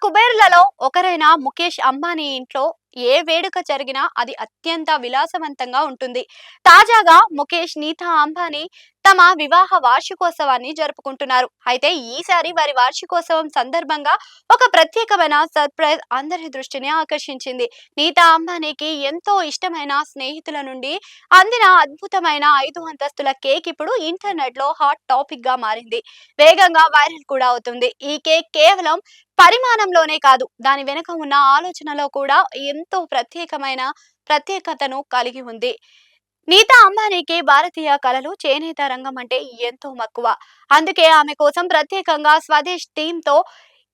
కుబేరులలో ఒకరైన ముఖేష్ అంబానీ ఇంట్లో ఏ వేడుక జరిగినా అది అత్యంత విలాసవంతంగా ఉంటుంది. తాజాగా ముఖేష్, నీతా అంబానీ తమ వివాహ వార్షికోత్సవాన్ని జరుపుకుంటున్నారు. అయితే ఈసారి వారి వార్షికోత్సవం సందర్భంగా ఒక ప్రత్యేకమైన సర్ప్రైజ్ అందరి దృష్టిని ఆకర్షించింది. నీతా అంబానీకి ఎంతో ఇష్టమైన స్నేహితుల నుండి అందిన అద్భుతమైన 5 అంతస్తుల కేక్ ఇప్పుడు ఇంటర్నెట్ లో హాట్ టాపిక్ గా మారింది. వేగంగా వైరల్ కూడా అవుతుంది. ఈ కేక్ కేవలం పరిమాణంలోనే కాదు, దాని వెనుక ఉన్న ఆలోచనలో కూడా ఎంతో ప్రత్యేకతను కలిగి ఉంది. నీతా అంబానీకి భారతీయ కళలు, చేనేత రంగం అంటే ఎంతో మక్కువ. అందుకే ఆమె కోసం ప్రత్యేకంగా స్వదేశ్ థీమ్ తో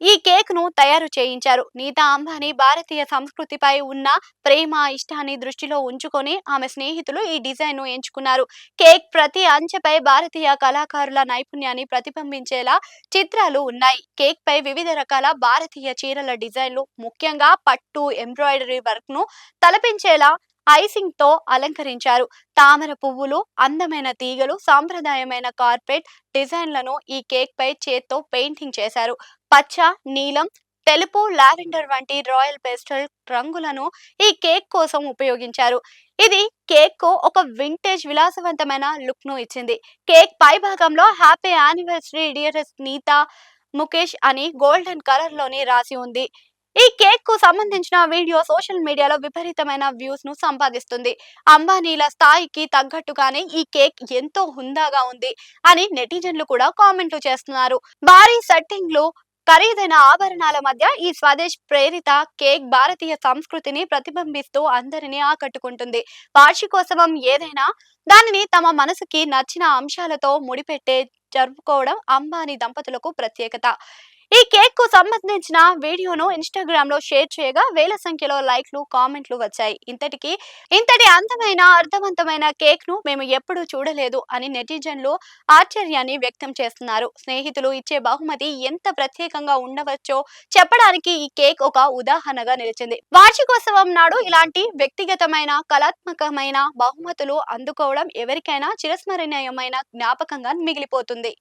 ఈ కేక్ ను తయారు చేయించారు. నీతా అంబానీ భారతీయ సంస్కృతిపై ఉన్న ప్రేమ, ఇష్టాన్ని దృష్టిలో ఉంచుకొని ఆమె స్నేహితులు ఈ డిజైన్ ను ఎంచుకున్నారు. కేక్ ప్రతి అంచెపై భారతీయ కళాకారుల నైపుణ్యాన్ని ప్రతిబింబించేలా చిత్రాలు ఉన్నాయి. కేక్ పై వివిధ రకాల భారతీయ చీరల డిజైన్లు, ముఖ్యంగా పట్టు ఎంబ్రాయిడరీ వర్క్ ను తలపించేలా ఐసింగ్ తో అలంకరించారు. తామర పువ్వులు, అందమైన తీగలు, సాంప్రదాయమైన కార్పెట్ డిజైన్లను ఈ కేక్ పై చేత్తో పెయింటింగ్ చేశారు. పచ్చ, నీలం, తెలుపు, లావెండర్ వంటి రాయల్ పేస్టల్ రంగులను ఈ కేక్ కోసం ఉపయోగించారు. ఇది కేక్ కు ఒక వింటేజ్ విలాసవంతమైన లుక్ ను ఇచ్చింది. కేక్ పై భాగంలో happy anniversary dearest Nita Mukesh అని గోల్డెన్ కలర్ లోని రాసి ఉంది. ఈ కేక్ కు సంబంధించిన వీడియో సోషల్ మీడియాలో విపరీతమైన వ్యూస్ ను సంపాదిస్తుంది. అంబానీల స్థాయికి తగ్గట్టుగానే ఈ కేక్ ఎంతో హుందాగా ఉంది అని నెటిజన్లు కూడా కామెంట్లు చేస్తున్నారు. భారీ సెట్టింగ్లు, ఖరీదైన ఆభరణాల మధ్య ఈ స్వదేశ్ ప్రేరిత కేక్ భారతీయ సంస్కృతిని ప్రతిబింబిస్తూ అందరినీ ఆకట్టుకుంటుంది. వార్షికోత్సవం ఏదైనా దానిని తమ మనసుకి నచ్చిన అంశాలతో ముడిపెట్టే జరుపుకోవడం అంబానీ దంపతులకు ప్రత్యేకత. ఈ కేక్ కు సంబంధించిన వీడియోను ఇన్‌స్టాగ్రామ్ లో షేర్ చేయగా వేల సంఖ్యలో లైక్లు, కామెంట్లు వచ్చాయి. ఇంతటి అందమైన, అర్థవంతమైన కేక్ ను మేము ఎప్పుడూ చూడలేదు అని నెటిజన్లు ఆశ్చర్యాన్ని వ్యక్తం చేస్తున్నారు. స్నేహితులు ఇచ్చే బహుమతి ఎంత ప్రత్యేకంగా ఉండవచ్చో చెప్పడానికి ఈ కేక్ ఒక ఉదాహరణగా నిలిచింది. వార్షికోత్సవం నాడు ఇలాంటి వ్యక్తిగతమైన, కళాత్మకమైన బహుమతులు అందుకోవడం ఎవరికైనా చిరస్మరణీయమైన జ్ఞాపకంగా మిగిలిపోతుంది.